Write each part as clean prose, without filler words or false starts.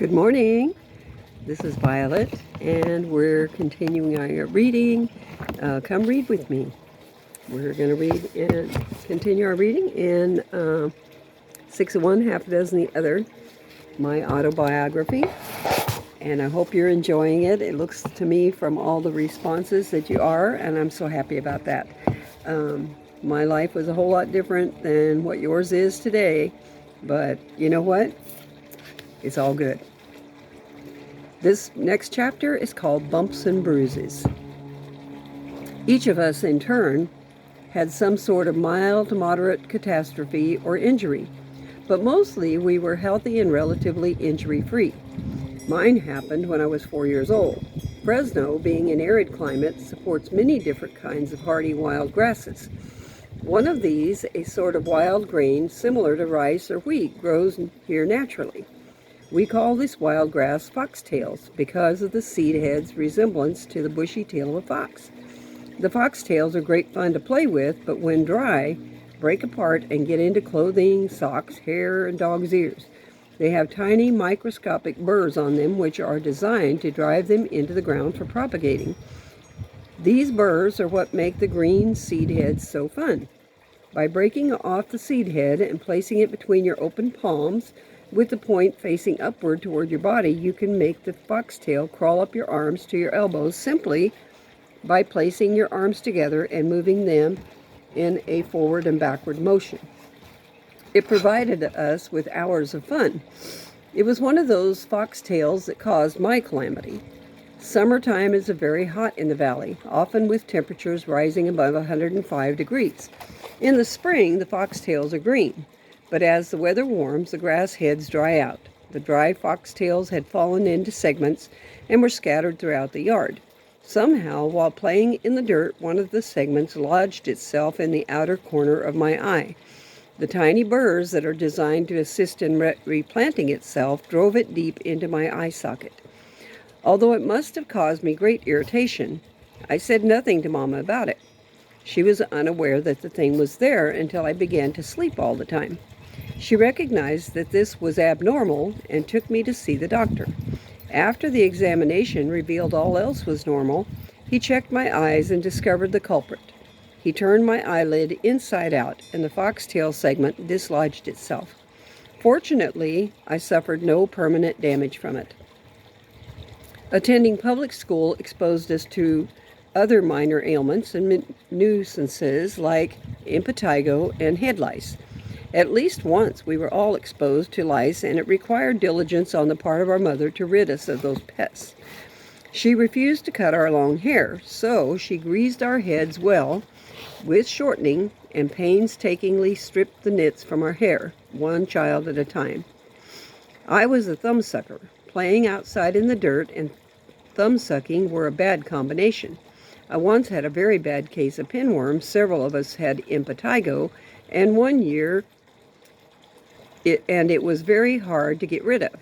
Good morning. This is Violet, and we're continuing our reading. Come read with me. We're going to read and continue our reading in Six of One, Half a Dozen the Other, my autobiography. And I hope you're enjoying it. It looks to me from all the responses that you are, and I'm so happy about that. My life was a whole lot different than what yours is today, but you know what? It's all good. This next chapter is called Bumps and Bruises. Each of us, in turn, had some sort of mild to moderate catastrophe or injury, but mostly we were healthy and relatively injury-free. Mine happened when I was 4 years old. Fresno, being an arid climate, supports many different kinds of hardy wild grasses. One of these, a sort of wild grain similar to rice or wheat, grows here naturally. We call this wild grass foxtails because of the seed head's resemblance to the bushy tail of a fox. The foxtails are great fun to play with, but when dry, break apart and get into clothing, socks, hair, and dog's ears. They have tiny microscopic burrs on them which are designed to drive them into the ground for propagating. These burrs are what make the green seed heads so fun. By breaking off the seed head and placing it between your open palms, with the point facing upward toward your body, you can make the foxtail crawl up your arms to your elbows simply by placing your arms together and moving them in a forward and backward motion. It provided us with hours of fun. It was one of those foxtails that caused my calamity. Summertime is very hot in the valley, often with temperatures rising above 105 degrees. In the spring, the foxtails are green. But as the weather warms, the grass heads dry out. The dry foxtails had fallen into segments and were scattered throughout the yard. Somehow, while playing in the dirt, one of the segments lodged itself in the outer corner of my eye. The tiny burrs that are designed to assist in replanting itself drove it deep into my eye socket. Although it must have caused me great irritation, I said nothing to Mama about it. She was unaware that the thing was there until I began to sleep all the time. She recognized that this was abnormal and took me to see the doctor. After the examination revealed all else was normal, he checked my eyes and discovered the culprit. He turned my eyelid inside out, and the foxtail segment dislodged itself. Fortunately, I suffered no permanent damage from it. Attending public school exposed us to other minor ailments and nuisances like impetigo and head lice. At least once we were all exposed to lice, and it required diligence on the part of our mother to rid us of those pests. She refused to cut our long hair, so she greased our heads well with shortening and painstakingly stripped the nits from our hair, one child at a time. I was a thumbsucker. Playing outside in the dirt and thumbsucking were a bad combination. I once had a very bad case of pinworms. Several of us had impetigo, and one year it was very hard to get rid of.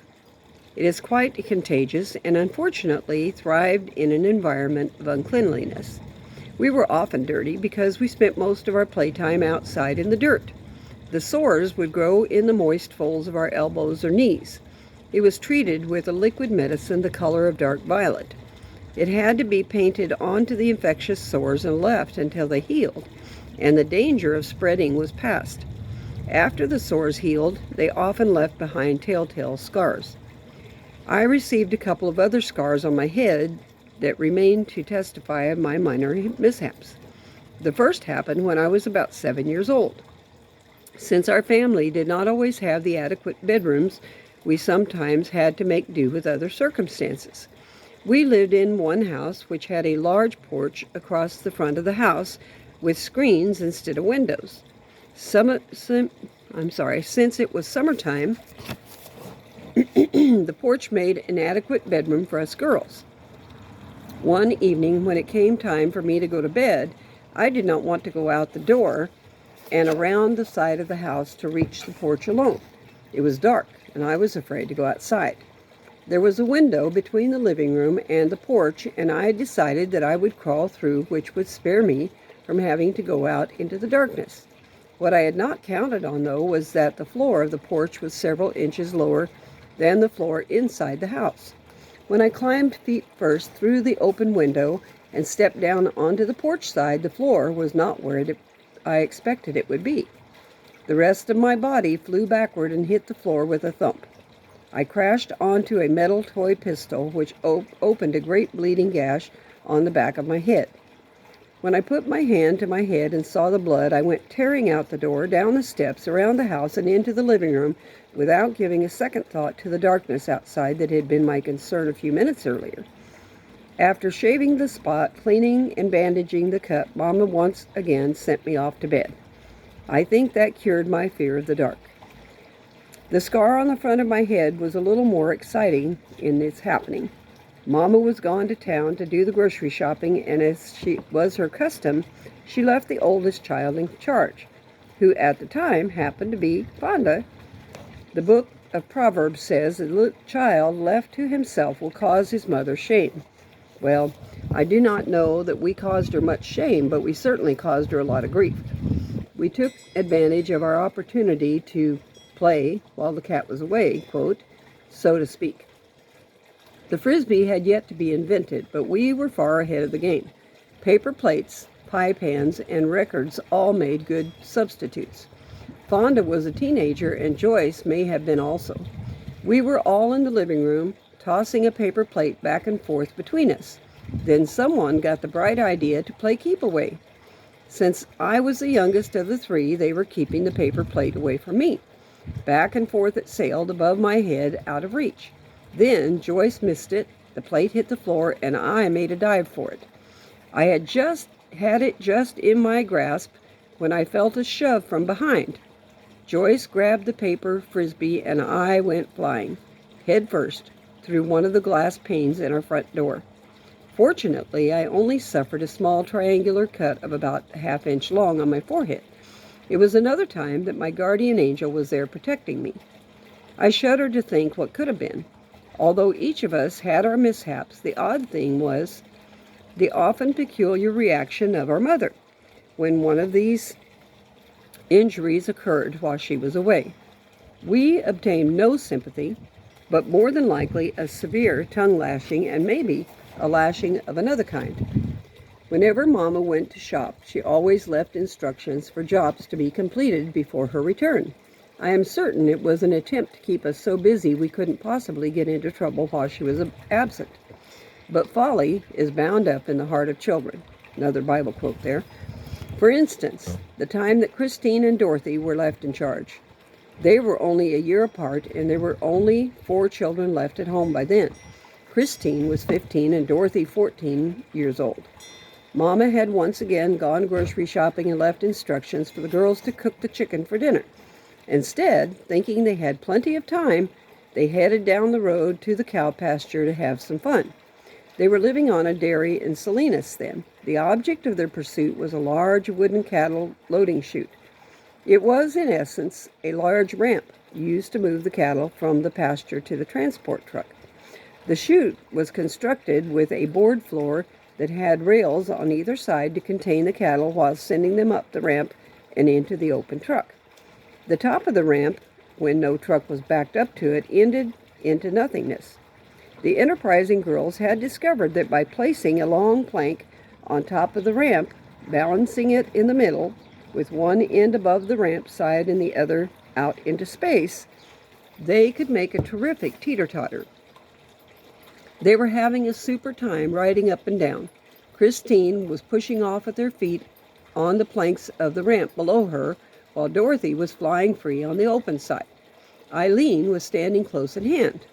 It is quite contagious and unfortunately thrived in an environment of uncleanliness. We were often dirty because we spent most of our playtime outside in the dirt. The sores would grow in the moist folds of our elbows or knees. It was treated with a liquid medicine the color of dark violet. It had to be painted onto the infectious sores and left until they healed, and the danger of spreading was past. After the sores healed, they often left behind telltale scars. I received a couple of other scars on my head that remain to testify of my minor mishaps. The first happened when I was about 7 years old. Since our family did not always have the adequate bedrooms, we sometimes had to make do with other circumstances. We lived in one house which had a large porch across the front of the house with screens instead of windows. Since it was summertime, the porch made an adequate bedroom for us girls. One evening, when it came time for me to go to bed, I did not want to go out the door and around the side of the house to reach the porch alone. It was dark, and I was afraid to go outside. There was a window between the living room and the porch, and I decided that I would crawl through, which would spare me from having to go out into the darkness. What I had not counted on, though, was that the floor of the porch was several inches lower then the floor inside the house. When I climbed feet first through the open window and stepped down onto the porch side, the floor was not where I expected it would be. The rest of my body flew backward and hit the floor with a thump. I crashed onto a metal toy pistol, which opened a great bleeding gash on the back of my head. When I put my hand to my head and saw the blood, I went tearing out the door, down the steps, around the house, and into the living room without giving a second thought to the darkness outside that had been my concern a few minutes earlier. After shaving the spot, cleaning and bandaging the cut, Mama once again sent me off to bed. I think that cured my fear of the dark. The scar on the front of my head was a little more exciting in its happening. Mama was gone to town to do the grocery shopping, and as she was her custom, she left the oldest child in charge, who at the time happened to be Fonda. The book of Proverbs says, "A little child left to himself will cause his mother shame." Well, I do not know that we caused her much shame, but we certainly caused her a lot of grief. We took advantage of our opportunity to play while the cat was away, quote, so to speak. The Frisbee had yet to be invented, but we were far ahead of the game. Paper plates, pie pans, and records all made good substitutes. Fonda was a teenager, and Joyce may have been also. We were all in the living room, tossing a paper plate back and forth between us. Then someone got the bright idea to play keep away. Since I was the youngest of the three, they were keeping the paper plate away from me. Back and forth it sailed above my head, out of reach. Then Joyce missed it, the plate hit the floor, and I made a dive for it. I had it just in my grasp when I felt a shove from behind. Joyce grabbed the paper Frisbee, and I went flying, head first, through one of the glass panes in our front door. Fortunately, I only suffered a small triangular cut of about a half-inch long on my forehead. It was another time that my guardian angel was there protecting me. I shudder to think what could have been. Although each of us had our mishaps, the odd thing was the often peculiar reaction of our mother when one of these injuries occurred while she was away. We obtained no sympathy, but more than likely a severe tongue lashing and maybe a lashing of another kind. Whenever Mama went to shop, she always left instructions for jobs to be completed before her return. I am certain it was an attempt to keep us so busy we couldn't possibly get into trouble while she was absent. But folly is bound up in the heart of children. Another Bible quote there. For instance, the time that Christine and Dorothy were left in charge. They were only a year apart, and there were only 4 children left at home by then. Christine was 15 and Dorothy 14 years old. Mama had once again gone grocery shopping and left instructions for the girls to cook the chicken for dinner. Instead, thinking they had plenty of time, they headed down the road to the cow pasture to have some fun. They were living on a dairy in Salinas then. The object of their pursuit was a large wooden cattle loading chute. It was, in essence, a large ramp used to move the cattle from the pasture to the transport truck. The chute was constructed with a board floor that had rails on either side to contain the cattle while sending them up the ramp and into the open truck. The top of the ramp, when no truck was backed up to it, ended into nothingness. The enterprising girls had discovered that by placing a long plank on top of the ramp, balancing it in the middle, with one end above the ramp side and the other out into space, they could make a terrific teeter-totter. They were having a super time riding up and down. Christine was pushing off at their feet on the planks of the ramp below her, while Dorothy was flying free on the open side. Eileen was standing close at hand,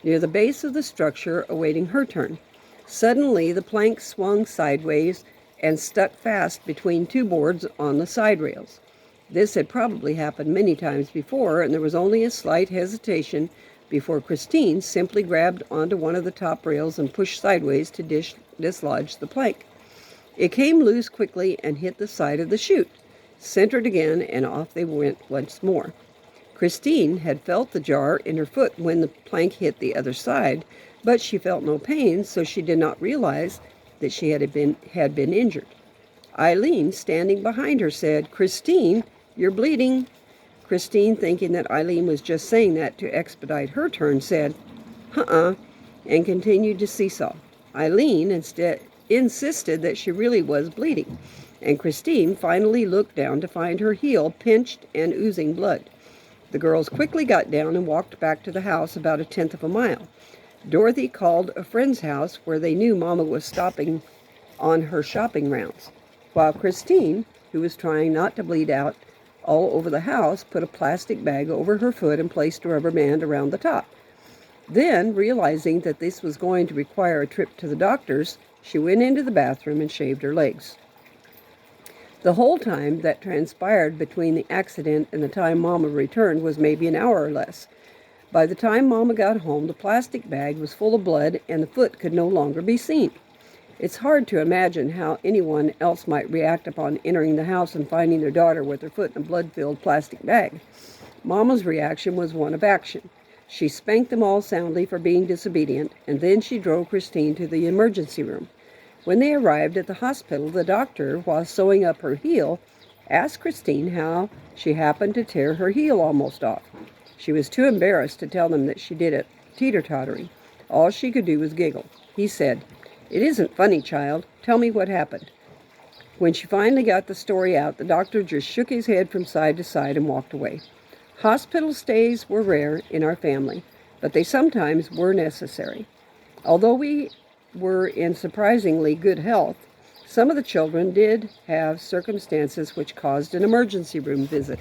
near the base of the structure, awaiting her turn. Suddenly, the plank swung sideways and stuck fast between 2 boards on the side rails. This had probably happened many times before, and there was only a slight hesitation before Christine simply grabbed onto one of the top rails and pushed sideways to dislodge the plank. It came loose quickly and hit the side of the chute, centered again, and off they went once more. Christine had felt the jar in her foot when the plank hit the other side, but she felt no pain, so she did not realize that she had been injured. Eileen, standing behind her, said, "Christine, you're bleeding." Christine, thinking that Eileen was just saying that to expedite her turn, said, "Uh-uh," and continued to seesaw. Eileen instead insisted that she really was bleeding, and Christine finally looked down to find her heel pinched and oozing blood. The girls quickly got down and walked back to the house about a tenth of a mile. Dorothy called a friend's house where they knew Mama was stopping on her shopping rounds, while Christine, who was trying not to bleed out all over the house, put a plastic bag over her foot and placed a rubber band around the top. Then, realizing that this was going to require a trip to the doctor's, she went into the bathroom and shaved her legs. The whole time that transpired between the accident and the time Mama returned was maybe an hour or less. By the time Mama got home, the plastic bag was full of blood and the foot could no longer be seen. It's hard to imagine how anyone else might react upon entering the house and finding their daughter with her foot in a blood-filled plastic bag. Mama's reaction was one of action. She spanked them all soundly for being disobedient, and then she drove Christine to the emergency room. When they arrived at the hospital, the doctor, while sewing up her heel, asked Christine how she happened to tear her heel almost off. She was too embarrassed to tell them that she did it teeter-tottering. All she could do was giggle. He said, "It isn't funny, child. Tell me what happened." When she finally got the story out, the doctor just shook his head from side to side and walked away. Hospital stays were rare in our family, but they sometimes were necessary. Although we were in surprisingly good health, some of the children did have circumstances which caused an emergency room visit,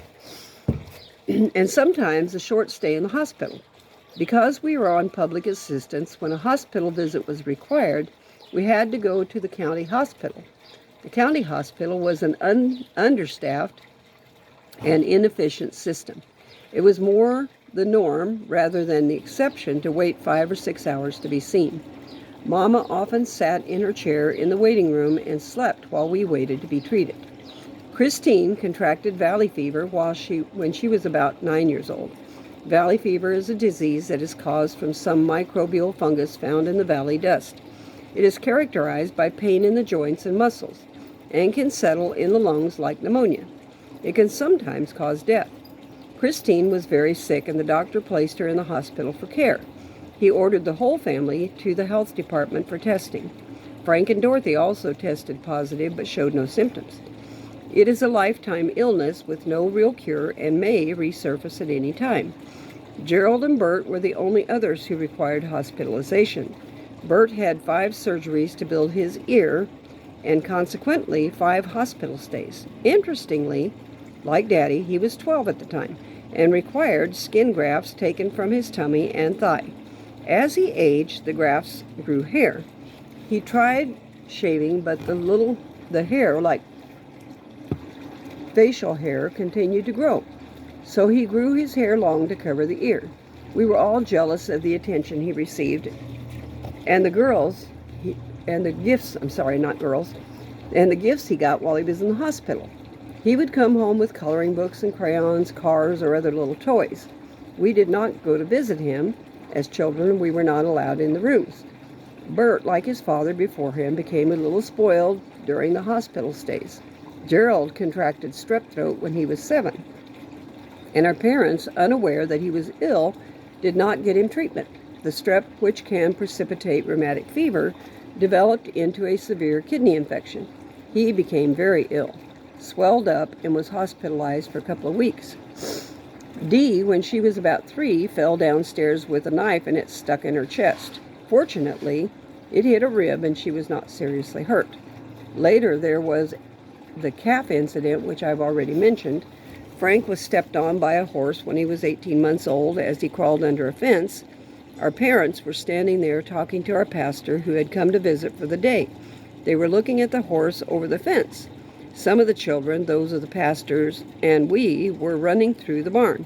and sometimes a short stay in the hospital. Because we were on public assistance, when a hospital visit was required, we had to go to the county hospital. The county hospital was an understaffed and inefficient system. It was more the norm rather than the exception to wait 5 or 6 hours to be seen. Mama often sat in her chair in the waiting room and slept while we waited to be treated. Christine contracted valley fever when she was about 9 years old. Valley fever is a disease that is caused from some microbial fungus found in the valley dust. It is characterized by pain in the joints and muscles and can settle in the lungs like pneumonia. It can sometimes cause death. Christine was very sick and the doctor placed her in the hospital for care. He ordered the whole family to the health department for testing. Frank and Dorothy also tested positive but showed no symptoms. It is a lifetime illness with no real cure and may resurface at any time. Gerald and Bert were the only others who required hospitalization. Bert had 5 surgeries to build his ear and consequently 5 hospital stays. Interestingly, like Daddy, he was 12 at the time and required skin grafts taken from his tummy and thigh. As he aged, the grafts grew hair. He tried shaving, but the hair, like facial hair, continued to grow. So he grew his hair long to cover the ear. We were all jealous of the attention he received, and the gifts he got while he was in the hospital. He would come home with coloring books and crayons, cars, or other little toys. We did not go to visit him. As children, we were not allowed in the rooms. Bert, like his father before him, became a little spoiled during the hospital stays. Gerald contracted strep throat when he was 7, and our parents, unaware that he was ill, did not get him treatment. The strep, which can precipitate rheumatic fever, developed into a severe kidney infection. He became very ill, swelled up, and was hospitalized for a couple of weeks. Dee, when she was about 3, fell downstairs with a knife and it stuck in her chest. Fortunately, it hit a rib and she was not seriously hurt. Later, there was the calf incident, which I've already mentioned. Frank was stepped on by a horse when he was 18 months old as he crawled under a fence. Our parents were standing there talking to our pastor who had come to visit for the day. They were looking at the horse over the fence. Some of the children, those of the pastors, and we were running through the barn.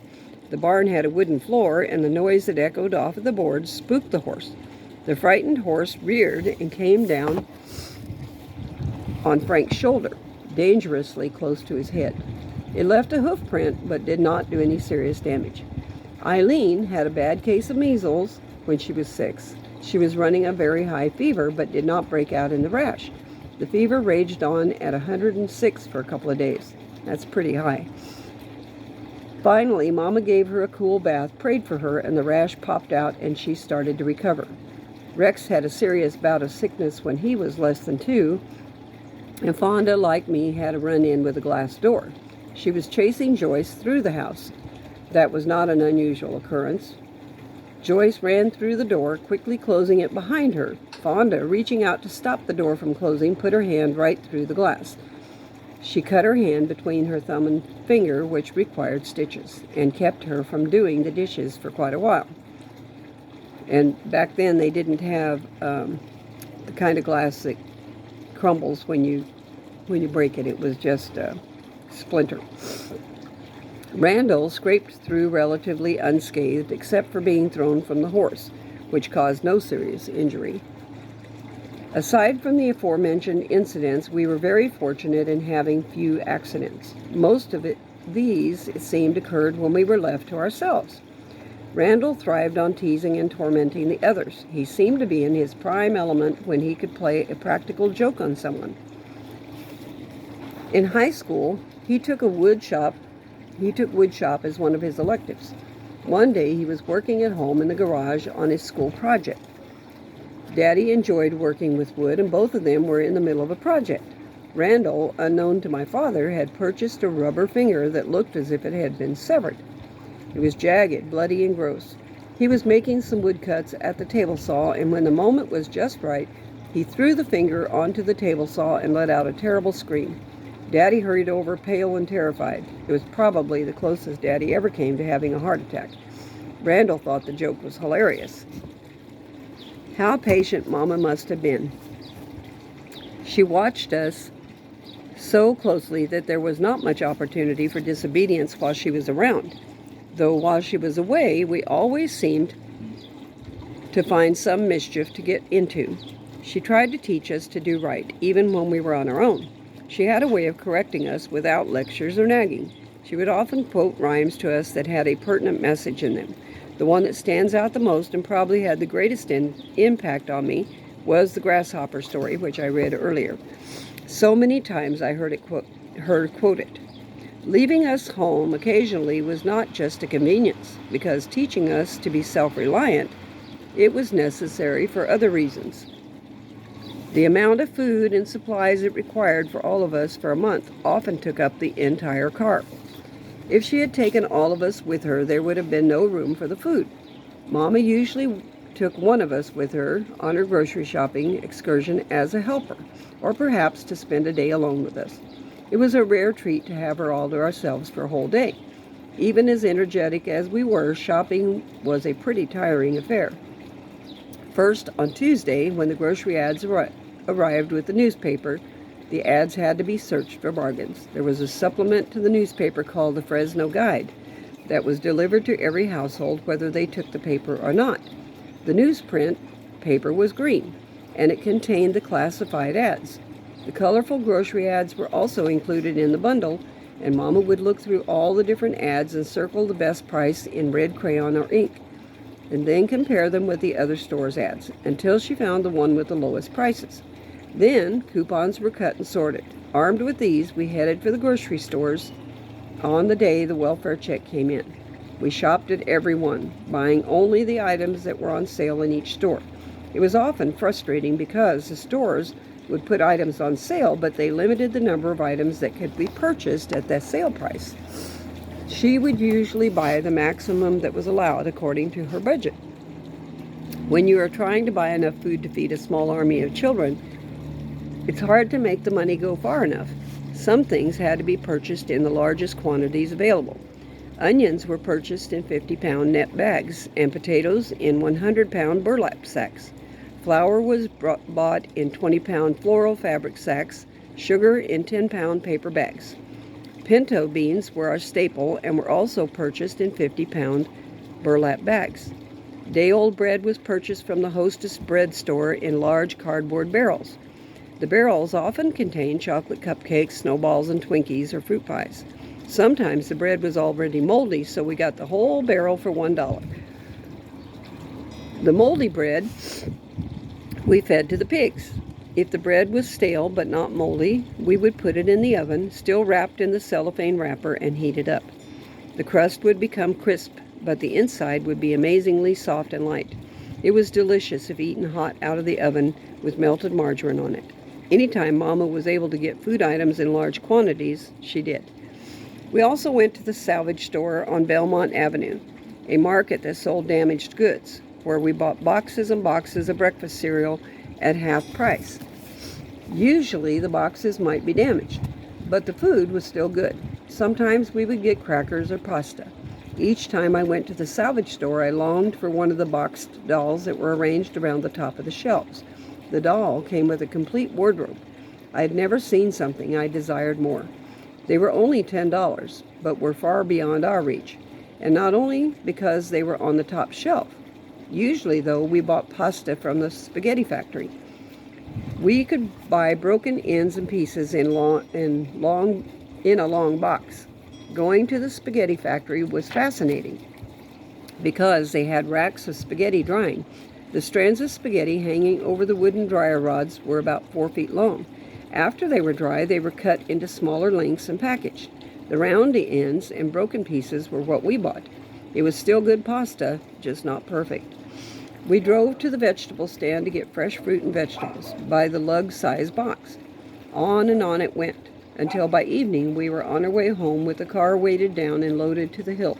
The barn had a wooden floor, and the noise that echoed off of the boards spooked the horse. The frightened horse reared and came down on Frank's shoulder, dangerously close to his head. It left a hoof print, but did not do any serious damage. Eileen had a bad case of measles when she was 6. She was running a very high fever, but did not break out in the rash. The fever raged on at 106 for a couple of days. That's pretty high. Finally, Mama gave her a cool bath, prayed for her, and the rash popped out and she started to recover. Rex had a serious bout of sickness when he was less than 2, and Fonda, like me, had a run-in with a glass door. She was chasing Joyce through the house. That was not an unusual occurrence. Joyce ran through the door, quickly closing it behind her. Fonda, reaching out to stop the door from closing, put her hand right through the glass. She cut her hand between her thumb and finger, which required stitches, and kept her from doing the dishes for quite a while. And back then they didn't have the kind of glass that crumbles when you break it. It was just a splinter. Randall scraped through relatively unscathed, except for being thrown from the horse, which caused no serious injury. Aside from the aforementioned incidents, we were very fortunate in having few accidents. Most of these, it seemed, occurred when we were left to ourselves. Randall thrived on teasing and tormenting the others. He seemed to be in his prime element when he could play a practical joke on someone. In high school, he took wood shop as one of his electives. One day he was working at home in the garage on his school project. Daddy enjoyed working with wood, and both of them were in the middle of a project. Randall, unknown to my father, had purchased a rubber finger that looked as if it had been severed. It was jagged, bloody, and gross. He was making some woodcuts at the table saw, and when the moment was just right, he threw the finger onto the table saw and let out a terrible scream. Daddy hurried over, pale and terrified. It was probably the closest Daddy ever came to having a heart attack. Randall thought the joke was hilarious. How patient Mama must have been. She watched us so closely that there was not much opportunity for disobedience while she was around. Though while she was away, we always seemed to find some mischief to get into. She tried to teach us to do right, even when we were on our own. She had a way of correcting us without lectures or nagging. She would often quote rhymes to us that had a pertinent message in them. The one that stands out the most and probably had the greatest impact on me was the grasshopper story, which I read earlier. So many times I heard her quote it. Leaving us home occasionally was not just a convenience, because teaching us to be self-reliant, it was necessary for other reasons. The amount of food and supplies it required for all of us for a month often took up the entire car. If she had taken all of us with her, there would have been no room for the food. Mama usually took one of us with her on her grocery shopping excursion as a helper, or perhaps to spend a day alone with us. It was a rare treat to have her all to ourselves for a whole day. Even as energetic as we were, shopping was a pretty tiring affair. First, on Tuesday, when the grocery ads arrived with the newspaper, the ads had to be searched for bargains. There was a supplement to the newspaper called the Fresno Guide that was delivered to every household whether they took the paper or not. The newsprint paper was green, and it contained the classified ads. The colorful grocery ads were also included in the bundle, and Mama would look through all the different ads and circle the best price in red crayon or ink, and then compare them with the other store's ads until she found the one with the lowest prices. Then coupons were cut and sorted. Armed with these, we headed for the grocery stores on the day the welfare check came in. We shopped at every one, buying only the items that were on sale in each store. It was often frustrating because the stores would put items on sale, but they limited the number of items that could be purchased at that sale price. She would usually buy the maximum that was allowed according to her budget. When you are trying to buy enough food to feed a small army of children, it's hard to make the money go far enough. Some things had to be purchased in the largest quantities available. Onions were purchased in 50-pound net bags, and potatoes in 100-pound burlap sacks. Flour was bought in 20-pound floral fabric sacks, sugar in 10-pound paper bags. Pinto beans were our staple and were also purchased in 50-pound burlap bags. Day-old bread was purchased from the Hostess bread store in large cardboard barrels. The barrels often contained chocolate cupcakes, snowballs, and Twinkies or fruit pies. Sometimes the bread was already moldy, so we got the whole barrel for $1. The moldy bread we fed to the pigs. If the bread was stale but not moldy, we would put it in the oven, still wrapped in the cellophane wrapper, and heat it up. The crust would become crisp, but the inside would be amazingly soft and light. It was delicious if eaten hot out of the oven with melted margarine on it. Anytime Mama was able to get food items in large quantities, she did. We also went to the salvage store on Belmont Avenue, a market that sold damaged goods, where we bought boxes and boxes of breakfast cereal at half price. Usually the boxes might be damaged, but the food was still good. Sometimes we would get crackers or pasta. Each time I went to the salvage store, I longed for one of the boxed dolls that were arranged around the top of the shelves. The doll came with a complete wardrobe. I had never seen something I desired more. They were only $10, but were far beyond our reach, and not only because they were on the top shelf. Usually, though, we bought pasta from the spaghetti factory. We could buy broken ends and pieces in a long box. Going to the spaghetti factory was fascinating because they had racks of spaghetti drying. The strands of spaghetti hanging over the wooden dryer rods were about 4 feet long. After they were dry, they were cut into smaller lengths and packaged. The round ends and broken pieces were what we bought. It was still good pasta, just not perfect. We drove to the vegetable stand to get fresh fruit and vegetables by the lug-size box. On and on it went, until by evening we were on our way home with the car weighted down and loaded to the hilt,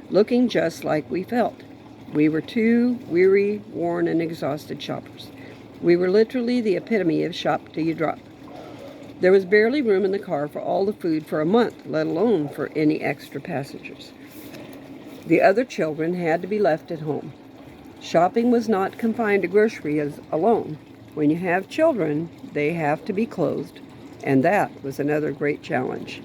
looking just like we felt. We were two weary, worn, and exhausted shoppers. We were literally the epitome of shop till you drop. There was barely room in the car for all the food for a month, let alone for any extra passengers. The other children had to be left at home. Shopping was not confined to groceries alone. When you have children, they have to be clothed, and that was another great challenge.